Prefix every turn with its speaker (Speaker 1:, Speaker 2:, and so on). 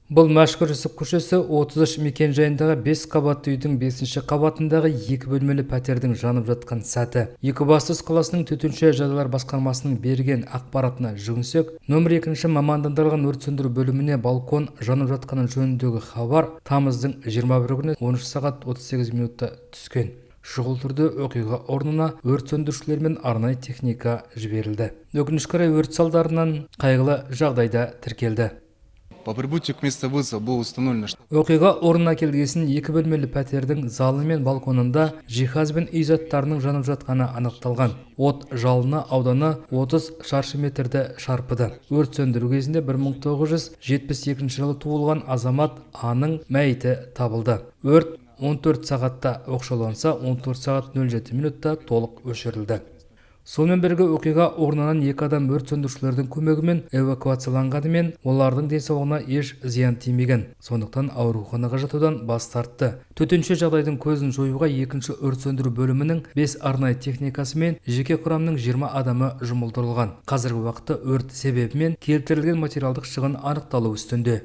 Speaker 1: Бұл мәшһүр Жүсіп көшесі 33 мекен жайындағы 5 қабатты үйдің 5-ші қабатындағы 2 бөлмелі пәтердің жанып жатқан сәті. Екібастұз қаласының төтенше жағдайлар басқармасының берген ақпаратына жүгінсек, нөмір 2 мамандандырылған өрт сөндіру бөліміне балкон жанып жатқаны жөніндегі хабар тамыздың 21 күні 13 сағат 38 минутта түскен. Шұғыл түрде оқиға орнына өрт сөндірушілер мен арнайы техника жіберілді. Өкінішке орай өрт салдарынан қайғылы жағдайда тіркелді.
Speaker 2: По прибытию к месту вызова было установлено, что
Speaker 1: Оқиға орнына келгесін 2 бөлмелі пәтердің залы мен балконында жиһаз бен үй заттарының жанып жатқаны анықталған. От жалыны ауданы 30 шаршы метрді шарпыды. Өрт сөндіру кезінде 1972 жылы туылған азамат А-ның мәйіті табылды. Өрт 14 сағатта оқшауланса, 14 сағат 07 минутта толық өшірілді. Сонымен бірге оқиға орнынан 2 адам өрт сөндірушілердің көмегімен эвакуацияланғанымен, олардың денсаулығына еш зиян тимеген. Сондықтан ауруханаға жатудан бас тартты. Төтенше жағдайдың көзін жоюға 2-ші өрт сөндіру бөлімінің 5 арнайы техникасы мен жеке құрамның 20 адамы жұмылдырылған. Қазіргі уақытта өрт себебі мен келтірілген материалдық шығын анықталу үстінде.